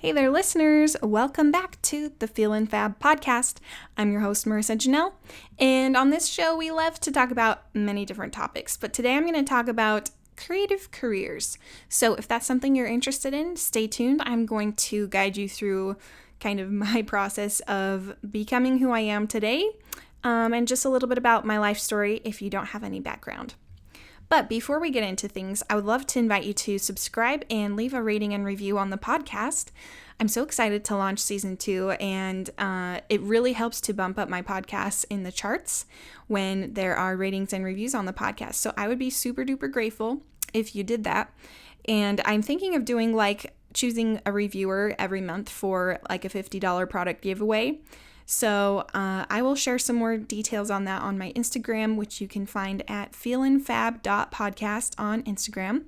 Hey there, listeners. Welcome back to the Feelin Fab Podcast. I'm your host, Marissa Janelle, and on this show, we love to talk about many different topics, but today I'm going to talk about creative careers. So if that's something you're interested in, stay tuned. I'm going to guide you through kind of my process of becoming who I am today, and just a little bit about my life story if you don't have any background. But before we get into things, I would love to invite you to subscribe and leave a rating and review on the podcast. I'm so excited to launch season 2, and it really helps to bump up my podcast in the charts when there are ratings and reviews on the podcast. So I would be super duper grateful if you did that. And I'm thinking of doing choosing a reviewer every month for like a $50 product giveaway. So I will share some more details on that on my Instagram, which you can find at feelinfab.podcast on Instagram.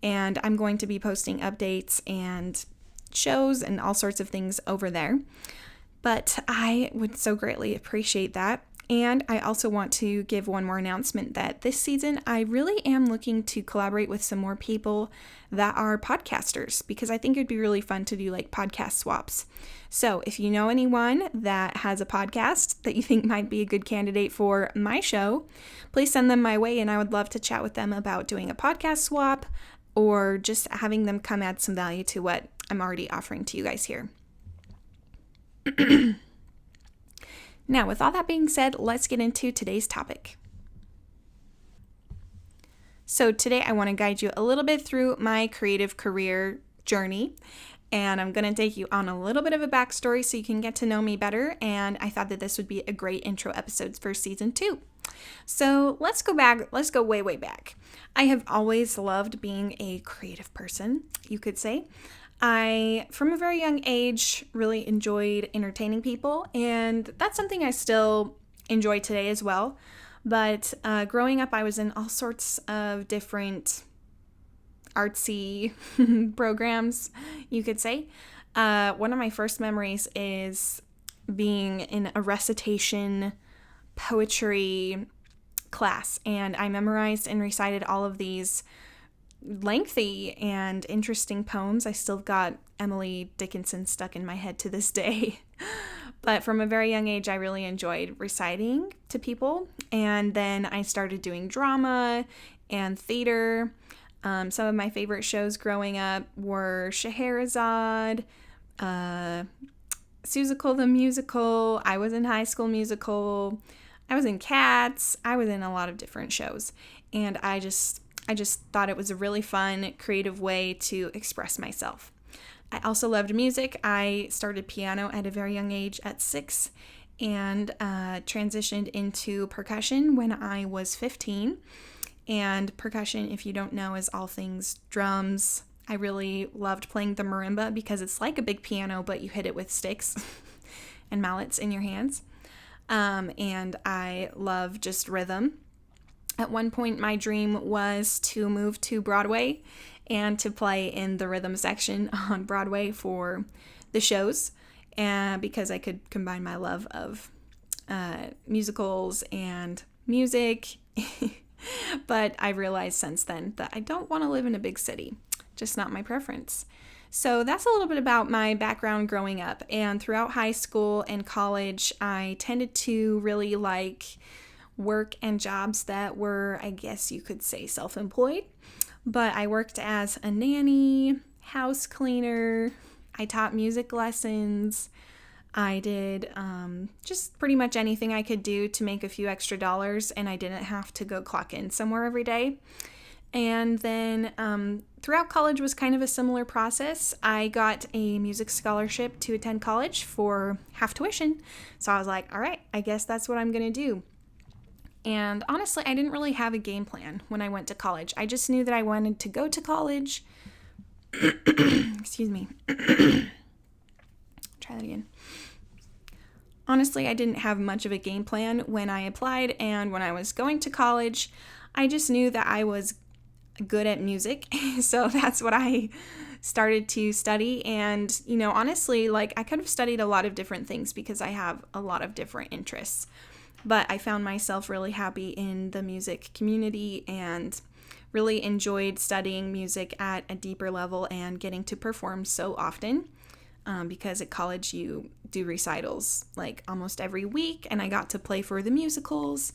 And I'm going to be posting updates and shows and all sorts of things over there. But I would so greatly appreciate that. And I also want to give one more announcement that this season I really am looking to collaborate with some more people that are podcasters, because I think it'd be really fun to do like podcast swaps. So if you know anyone that has a podcast that you think might be a good candidate for my show, please send them my way, and I would love to chat with them about doing a podcast swap or just having them come add some value to what I'm already offering to you guys here. Now, with all that being said, let's get into today's topic. So today I want to guide you a little bit through my creative career journey, and I'm going to take you on a little bit of a backstory so you can get to know me better, and I thought that this would be a great intro episode for season 2. So let's go way, way back. I have always loved being a creative person, you could say. I, from a very young age, really enjoyed entertaining people, and that's something I still enjoy today as well. But growing up, I was in all sorts of different artsy programs, you could say. One of my first memories is being in a recitation poetry class, and I memorized and recited all of these lengthy and interesting poems. I still got Emily Dickinson stuck in my head to this day. But from a very young age, I really enjoyed reciting to people. And then I started doing drama and theater. Some of my favorite shows growing up were Scheherazade, Seussical the Musical. I was in High School Musical. I was in Cats. I was in a lot of different shows. And I just thought it was a really fun, creative way to express myself. I also loved music. I started piano at a very young age at 6 and transitioned into percussion when I was 15. And percussion, if you don't know, is all things drums. I really loved playing the marimba because it's like a big piano, but you hit it with sticks and mallets in your hands. And I love just rhythm. At one point, my dream was to move to Broadway and to play in the rhythm section on Broadway for the shows, because I could combine my love of musicals and music. But I realized since then that I don't want to live in a big city, just not my preference. So that's a little bit about my background growing up. And throughout high school and college, I tended to really like work and jobs that were, I guess you could say, self-employed. But I worked as a nanny, house cleaner, I taught music lessons, I did just pretty much anything I could do to make a few extra dollars, and I didn't have to go clock in somewhere every day. And then throughout college was kind of a similar process. I got a music scholarship to attend college for half tuition. So I was like, all right, I guess that's what I'm going to do. And honestly, I didn't really have a game plan when I went to college. I just knew that I wanted to go to college. Excuse me. Try that again. Honestly, I didn't have much of a game plan when I applied, and when I was going to college, I just knew that I was good at music. So that's what I started to study. And, honestly, I could have studied a lot of different things because I have a lot of different interests. But I found myself really happy in the music community and really enjoyed studying music at a deeper level and getting to perform so often. because at college you do recitals like almost every week, and I got to play for the musicals.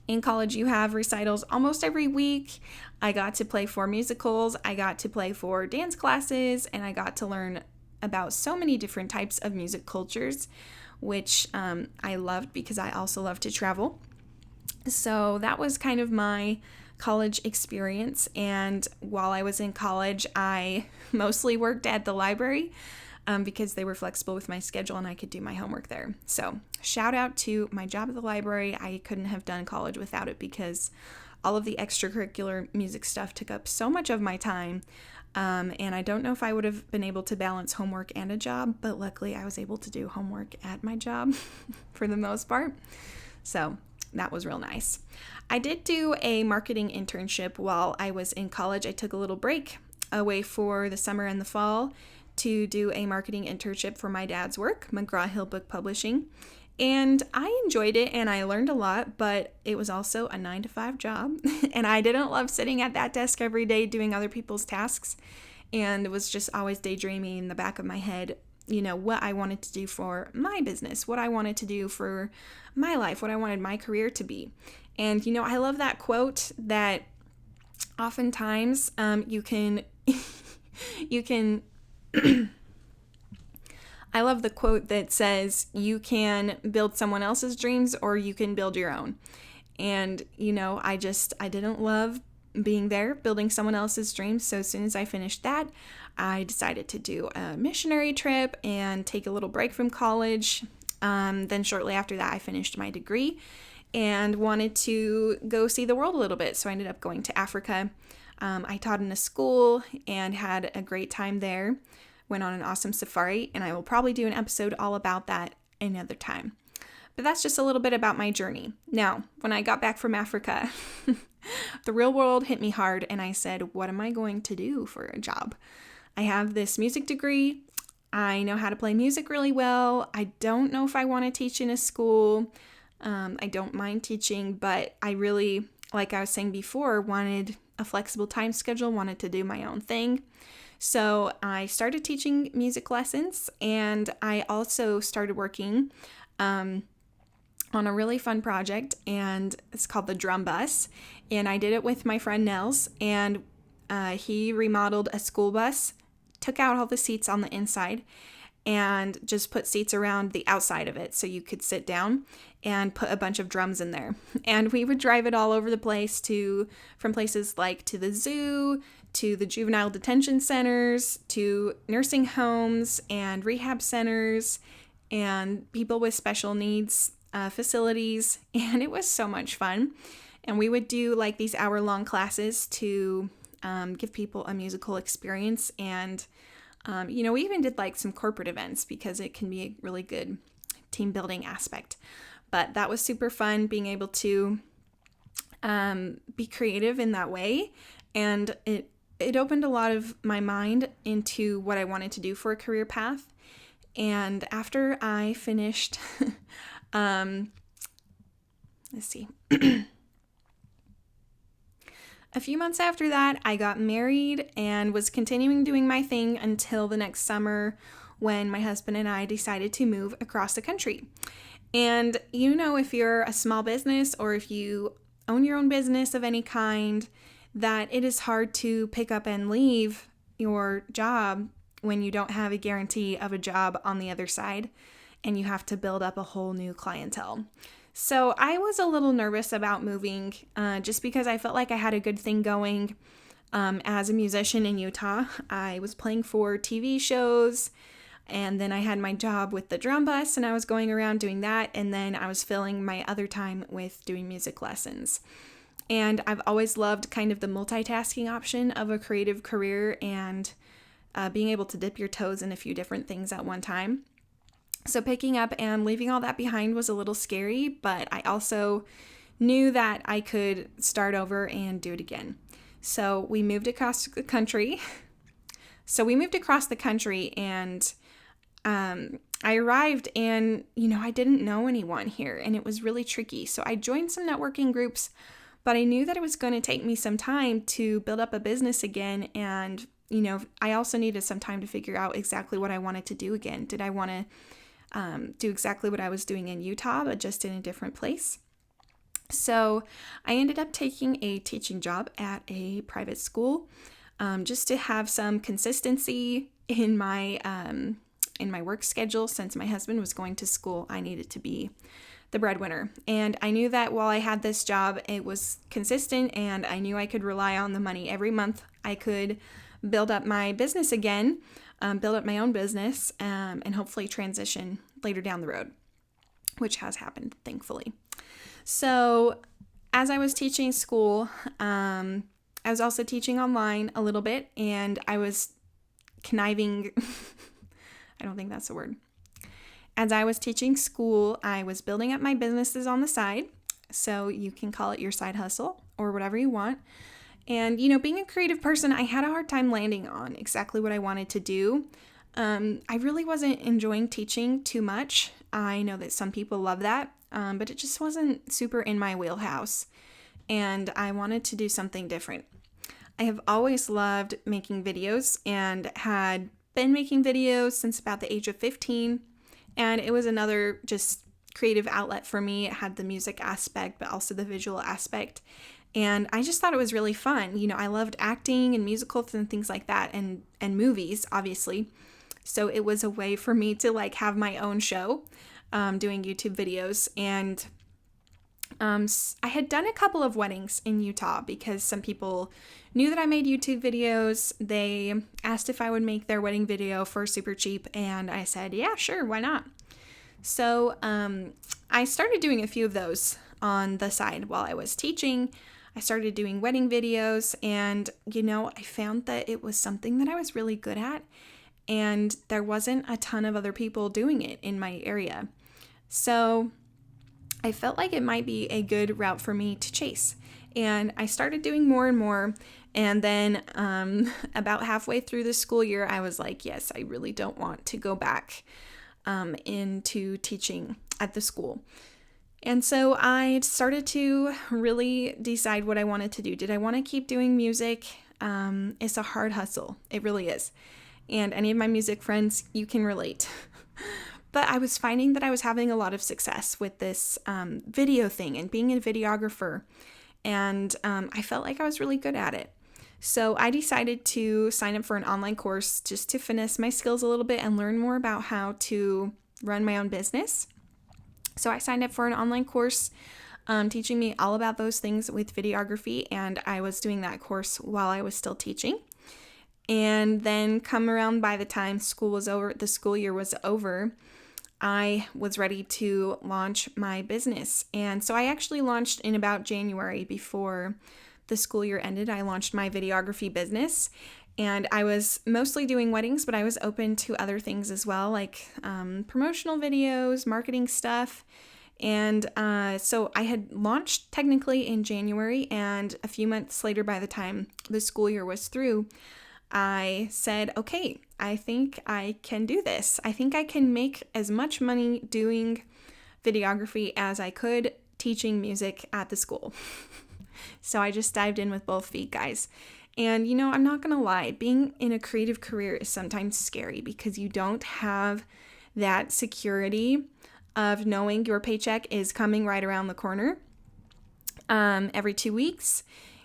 In college, you have recitals almost every week. I got to play for musicals, I got to play for dance classes, and I got to learn about so many different types of music cultures, which I loved because I also love to travel. So that was kind of my college experience. And while I was in college, I mostly worked at the library because they were flexible with my schedule and I could do my homework there. So shout out to my job at the library. I couldn't have done college without it because all of the extracurricular music stuff took up so much of my time. And I don't know if I would have been able to balance homework and a job, but luckily I was able to do homework at my job for the most part. So that was real nice. I did do a marketing internship while I was in college. I took a little break away for the summer and the fall to do a marketing internship for my dad's work, McGraw-Hill Book Publishing. And I enjoyed it and I learned a lot, but it was also a 9-to-5 job. And I didn't love sitting at that desk every day doing other people's tasks. And was just always daydreaming in the back of my head, what I wanted to do for my business, what I wanted to do for my life, what I wanted my career to be. And, I love that quote that oftentimes you can I love the quote that says you can build someone else's dreams or you can build your own. And, I didn't love being there building someone else's dreams. So as soon as I finished that, I decided to do a missionary trip and take a little break from college. Then shortly after that, I finished my degree and wanted to go see the world a little bit. So I ended up going to Africa. I taught in a school and had a great time there. Went on an awesome safari, and I will probably do an episode all about that another time. But that's just a little bit about my journey. Now, when I got back from Africa, the real world hit me hard, and I said, what am I going to do for a job? I have this music degree. I know how to play music really well. I don't know if I want to teach in a school. I don't mind teaching, but I really, like I was saying before, wanted a flexible time schedule, wanted to do my own thing. So I started teaching music lessons, and I also started working on a really fun project, and it's called the Drum Bus, and I did it with my friend Nels, and he remodeled a school bus, took out all the seats on the inside, and just put seats around the outside of it so you could sit down and put a bunch of drums in there. And we would drive it all over the place from places like to the zoo, to the juvenile detention centers, to nursing homes and rehab centers and people with special needs facilities. And it was so much fun. And we would do like these hour-long classes to give people a musical experience. And we even did like some corporate events because it can be a really good team building aspect. But that was super fun being able to be creative in that way. And it opened a lot of my mind into what I wanted to do for a career path. And after I finished, let's see. A few months after that, I got married and was continuing doing my thing until the next summer when my husband and I decided to move across the country. And if you're a small business or if you own your own business of any kind, that it is hard to pick up and leave your job when you don't have a guarantee of a job on the other side and you have to build up a whole new clientele. So I was a little nervous about moving just because I felt like I had a good thing going as a musician in Utah. I was playing for TV shows, and then I had my job with the drum bus and I was going around doing that, and then I was filling my other time with doing music lessons. And I've always loved kind of the multitasking option of a creative career and being able to dip your toes in a few different things at one time. So picking up and leaving all that behind was a little scary, but I also knew that I could start over and do it again. So we moved across the country. And I arrived and, I didn't know anyone here and it was really tricky. So I joined some networking groups, but I knew that it was going to take me some time to build up a business again and I also needed some time to figure out exactly what I wanted to do again. Did I want to do exactly what I was doing in Utah, but just in a different place? So I ended up taking a teaching job at a private school, just to have some consistency in my work schedule. Since my husband was going to school, I needed to be the breadwinner. And I knew that while I had this job, it was consistent, and I knew I could rely on the money every month. I could build up my business again, build up my own business, and hopefully transition later down the road, which has happened, thankfully. So as I was teaching school, I was also teaching online a little bit, and I was conniving. I don't think that's the word. As I was teaching school, I was building up my businesses on the side. So you can call it your side hustle or whatever you want. And, being a creative person, I had a hard time landing on exactly what I wanted to do. I really wasn't enjoying teaching too much. I know that some people love that, but it just wasn't super in my wheelhouse. And I wanted to do something different. I have always loved making videos and had been making videos since about the age of 15. And it was another just creative outlet for me. It had the music aspect, but also the visual aspect. And I just thought it was really fun. I loved acting and musicals and things like that, and movies, obviously. So it was a way for me to have my own show, doing YouTube videos. And I had done a couple of weddings in Utah because some people knew that I made YouTube videos. They asked if I would make their wedding video for super cheap, and I said, yeah, sure, why not? So I started doing a few of those on the side while I was teaching. I started doing wedding videos, and I found that it was something that I was really good at, and there wasn't a ton of other people doing it in my area. So I felt like it might be a good route for me to chase. And I started doing more and more. And then about halfway through the school year, I was like, yes, I really don't want to go back into teaching at the school. And so I started to really decide what I wanted to do. Did I want to keep doing music? It's a hard hustle. It really is. And any of my music friends, you can relate. But I was finding that I was having a lot of success with this video thing and being a videographer. And I felt like I was really good at it. So I decided to sign up for an online course just to finesse my skills a little bit and learn more about how to run my own business. So I signed up for an online course teaching me all about those things with videography. And I was doing that course while I was still teaching. And then come around by the time school was over, the school year was over, I was ready to launch my business. And so I actually launched in about January before the school year ended. I launched my videography business, and I was mostly doing weddings, but I was open to other things as well, like promotional videos, marketing stuff. And so I had launched technically in January, and a few months later, by the time the school year was through, I said, okay, I think I can do this. I think I can make as much money doing videography as I could teaching music at the school. So I just dived in with both feet, guys. And, I'm not going to lie, being in a creative career is sometimes scary because you don't have that security of knowing your paycheck is coming right around the corner. Every 2 weeks,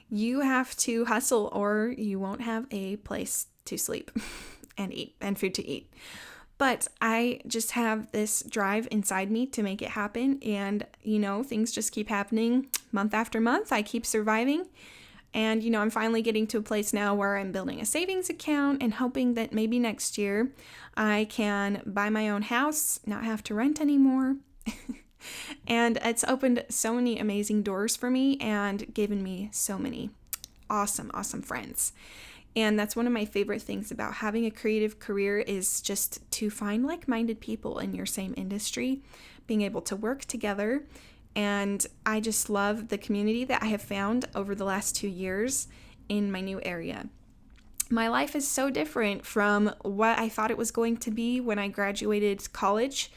you have to hustle or you won't have a place to sleep and eat and food to eat. But I just have this drive inside me to make it happen. And, things just keep happening month after month. I keep surviving. And, I'm finally getting to a place now where I'm building a savings account and hoping that maybe next year I can buy my own house, not have to rent anymore. And it's opened so many amazing doors for me and given me so many awesome friends. And that's one of my favorite things about having a creative career is just to find like-minded people in your same industry, being able to work together. And I just love the community that I have found over the last 2 years in my new area. My life is so different from what I thought it was going to be when I graduated college.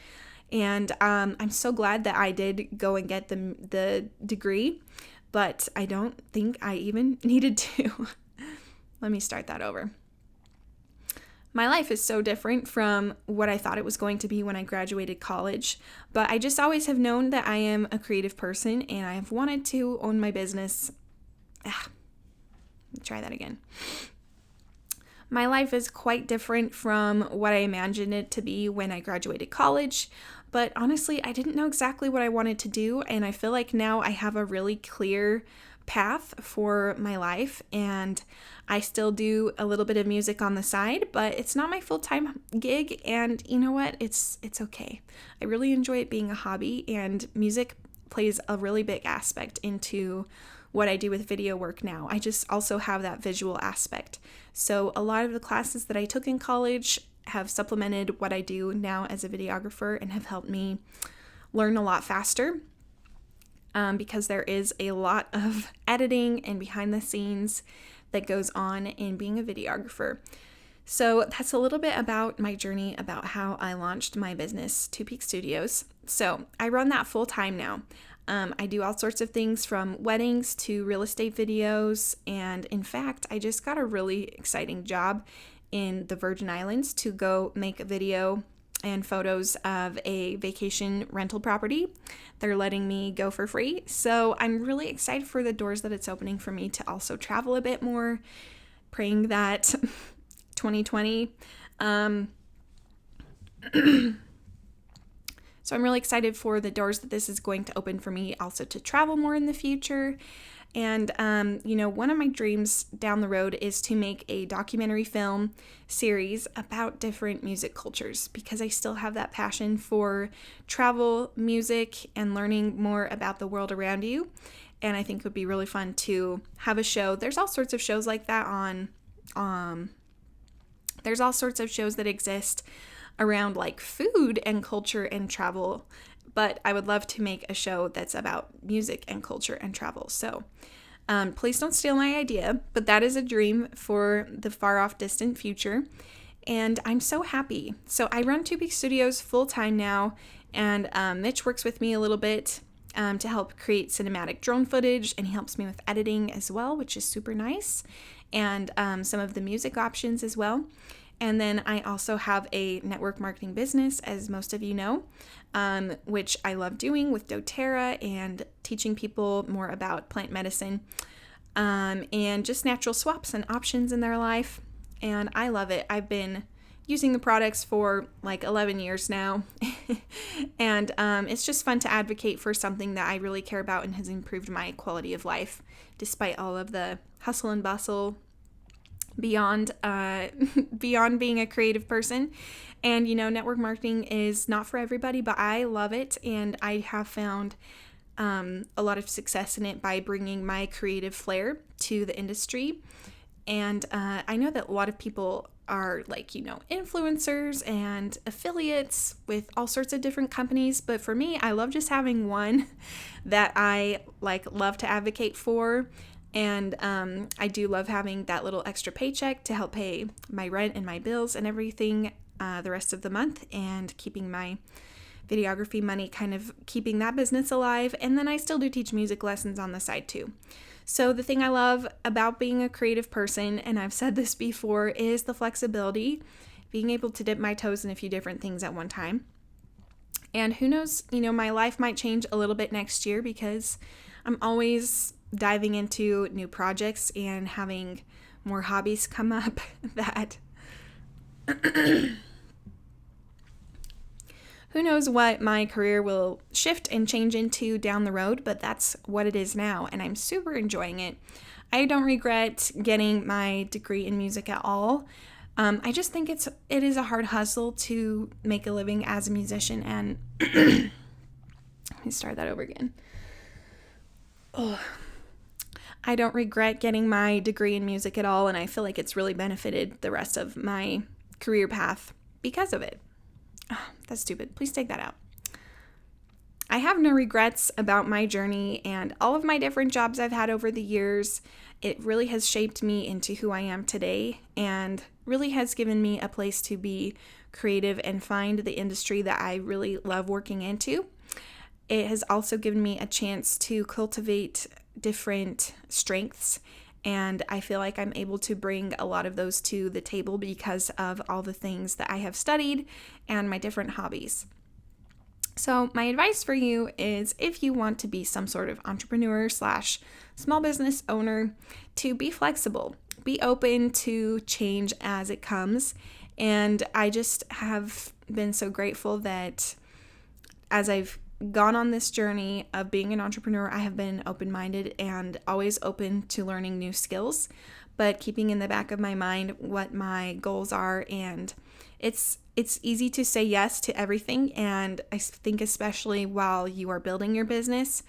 And I'm so glad that I did go and get the degree, but I don't think I even needed to. Let me start that over. My life is so different from what I thought it was going to be when I graduated college, but I just always have known that I am a creative person and I have wanted to own my business. Try that again. My life is quite different from what I imagined it to be when I graduated college, but honestly, I didn't know exactly what I wanted to do, and I feel like now I have a really clear path for my life, and I still do a little bit of music on the side, but it's not my full-time gig, and you know what? It's okay. I really enjoy it being a hobby, and music plays a really big aspect into what I do with video work now. I just also have that visual aspect. So a lot of the classes that I took in college have supplemented what I do now as a videographer and have helped me learn a lot faster. Because there is a lot of editing and behind the scenes that goes on in being a videographer. So that's a little bit about my journey, about how I launched my business, Two Peak Studios. So I run that full time now. I do all sorts of things from weddings to real estate videos. And in fact, I just got a really exciting job in the Virgin Islands to go make a video and photos of a vacation rental property. They're letting me go for free. So I'm really excited for the doors that it's opening for me to also travel a bit more, praying that 2020. So I'm really excited for the doors that this is going to open for me also to travel more in the future. And, one of my dreams down the road is to make a documentary film series about different music cultures, because I still have that passion for travel, music, and learning more about the world around you. And I think it would be really fun to have a show. There's all sorts of shows like that there's all sorts of shows that exist around like food and culture and travel. But I would love to make a show that's about music and culture and travel. So please don't steal my idea, but that is a dream for the far off distant future. And I'm so happy. So I run Two Peak Studios full time now, and Mitch works with me a little bit to help create cinematic drone footage, and he helps me with editing as well, which is super nice, and some of the music options as well. And then I also have a network marketing business, as most of you know, which I love doing with doTERRA and teaching people more about plant medicine and just natural swaps and options in their life. And I love it. I've been using the products for like 11 years now. And it's just fun to advocate for something that I really care about and has improved my quality of life, despite all of the hustle and bustle beyond being a creative person. And network marketing is not for everybody, but I love it, and I have found a lot of success in it by bringing my creative flair to the industry. And I know that a lot of people are like influencers and affiliates with all sorts of different companies, but for me, I love just having one that I love to advocate for. And I do love having that little extra paycheck to help pay my rent and my bills and everything the rest of the month, and keeping my videography money, kind of keeping that business alive. And then I still do teach music lessons on the side too. So the thing I love about being a creative person, and I've said this before, is the flexibility, being able to dip my toes in a few different things at one time. And who knows, my life might change a little bit next year, because I'm always diving into new projects and having more hobbies come up that who knows what my career will shift and change into down the road, but that's what it is now, and I'm super enjoying it. I don't regret getting my degree in music at all. I just think it is a hard hustle to make a living as a musician, and let me start that over again. I don't regret getting my degree in music at all, and I feel like it's really benefited the rest of my career path because of it. Oh, that's stupid. Please take that out. I have no regrets about my journey and all of my different jobs I've had over the years. It really has shaped me into who I am today, and really has given me a place to be creative and find the industry that I really love working into. It has also given me a chance to cultivate different strengths And I feel like I'm able to bring a lot of those to the table because of all the things that I have studied and my different hobbies. So my advice for you is, if you want to be some sort of entrepreneur / small business owner, to be flexible, be open to change as it comes. And I just have been so grateful that as I've gone on this journey of being an entrepreneur, I have been open-minded and always open to learning new skills, but keeping in the back of my mind what my goals are. And it's easy to say yes to everything, and I think especially while you are building your business,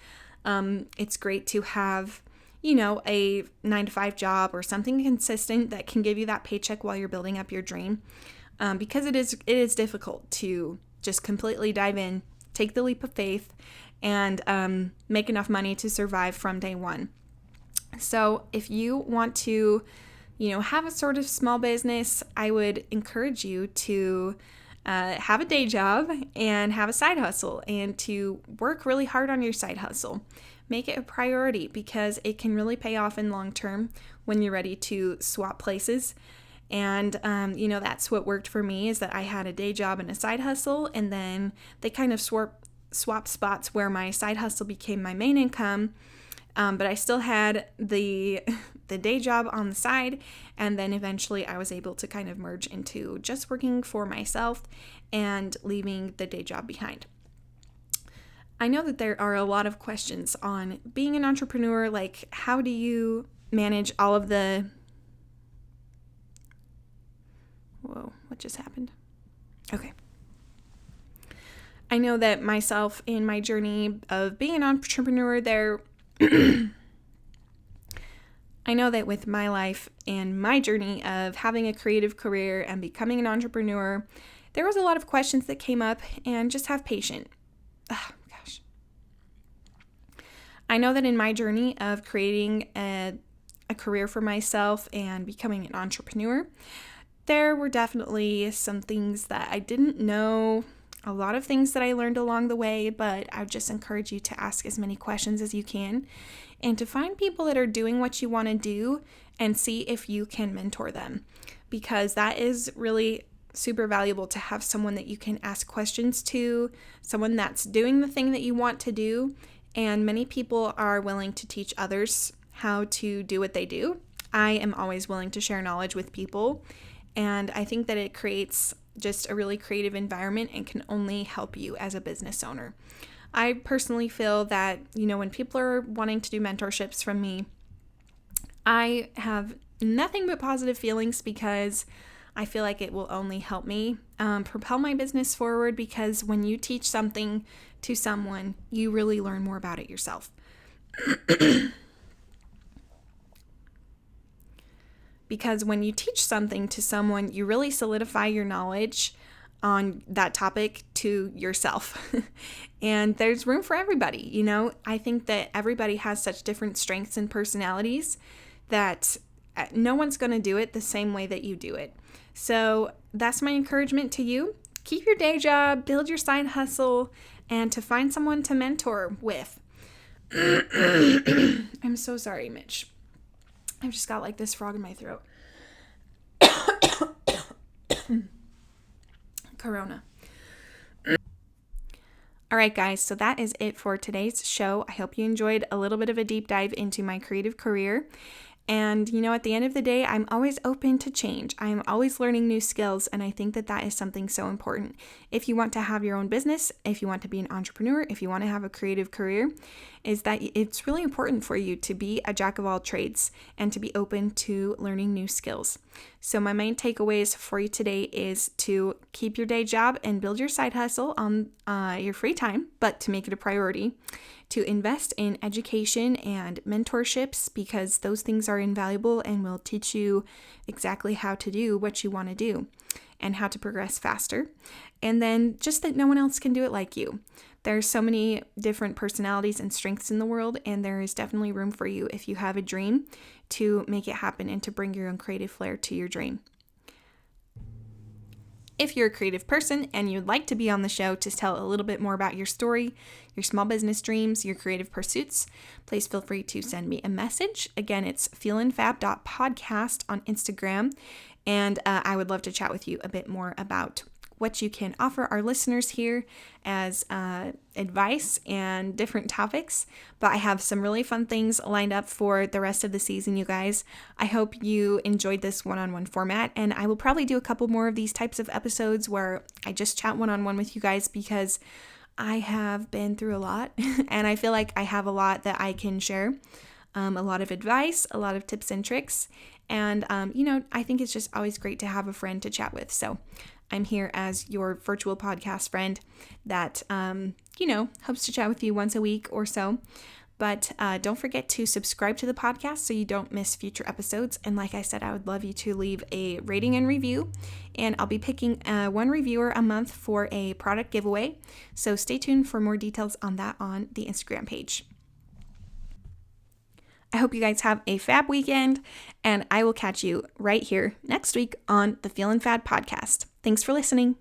it's great to have, a 9-to-5 job or something consistent that can give you that paycheck while you're building up your dream, because it is difficult to just completely dive in, take the leap of faith, and make enough money to survive from day one. So if you want to have a sort of small business, I would encourage you to have a day job and have a side hustle, and to work really hard on your side hustle. Make it a priority, because it can really pay off in long term when you're ready to swap places. And, that's what worked for me, is that I had a day job and a side hustle, and then they kind of swapped spots where my side hustle became my main income. But I still had the day job on the side, and then eventually I was able to kind of merge into just working for myself and leaving the day job behind. I know that there are a lot of questions on being an entrepreneur, like how do you manage all of the... Whoa, what just happened? Okay. I know that myself in my journey of being an entrepreneur, I know that with my life and my journey of having a creative career and becoming an entrepreneur, there was a lot of questions that came up, and just have patience. Oh, gosh. I know that in my journey of creating a career for myself and becoming an entrepreneur, there were definitely some things that I didn't know, a lot of things that I learned along the way, but I would just encourage you to ask as many questions as you can, and to find people that are doing what you want to do and see if you can mentor them, because that is really super valuable to have someone that you can ask questions to, someone that's doing the thing that you want to do. And many people are willing to teach others how to do what they do. I am always willing to share knowledge with people, and I think that it creates just a really creative environment and can only help you as a business owner. I personally feel that, when people are wanting to do mentorships from me, I have nothing but positive feelings, because I feel like it will only help me propel my business forward, because when you teach something to someone, you really learn more about it yourself. Because when you teach something to someone, you really solidify your knowledge on that topic to yourself. And there's room for everybody, I think that everybody has such different strengths and personalities that no one's going to do it the same way that you do it. So that's my encouragement to you. Keep your day job, build your side hustle, and to find someone to mentor with. I'm so sorry, Mitch. I've just got like this frog in my throat. Corona. All right, guys, so that is it for today's show. I hope you enjoyed a little bit of a deep dive into my creative career. And, at the end of the day, I'm always open to change. I'm always learning new skills, and I think that that is something so important. If you want to have your own business, if you want to be an entrepreneur, if you want to have a creative career, is that it's really important for you to be a jack of all trades and to be open to learning new skills. So my main takeaways for you today is to keep your day job and build your side hustle on your free time, but to make it a priority. To invest in education and mentorships, because those things are invaluable and will teach you exactly how to do what you want to do and how to progress faster. And then just that no one else can do it like you. There's so many different personalities and strengths in the world, and there is definitely room for you if you have a dream to make it happen and to bring your own creative flair to your dream. If you're a creative person and you'd like to be on the show to tell a little bit more about your story, your small business dreams, your creative pursuits, please feel free to send me a message. Again, it's feelinfab.podcast on Instagram, and I would love to chat with you a bit more about what you can offer our listeners here as advice and different topics. But I have some really fun things lined up for the rest of the season, you guys. I hope you enjoyed this one-on-one format, and I will probably do a couple more of these types of episodes where I just chat one-on-one with you guys, because I have been through a lot and I feel like I have a lot that I can share. A lot of advice, a lot of tips and tricks, and I think it's just always great to have a friend to chat with. So I'm here as your virtual podcast friend that, hopes to chat with you once a week or so. But don't forget to subscribe to the podcast so you don't miss future episodes. And like I said, I would love you to leave a rating and review. And I'll be picking one reviewer a month for a product giveaway. So stay tuned for more details on that on the Instagram page. I hope you guys have a fab weekend, and I will catch you right here next week on the Feelin Fab Podcast. Thanks for listening.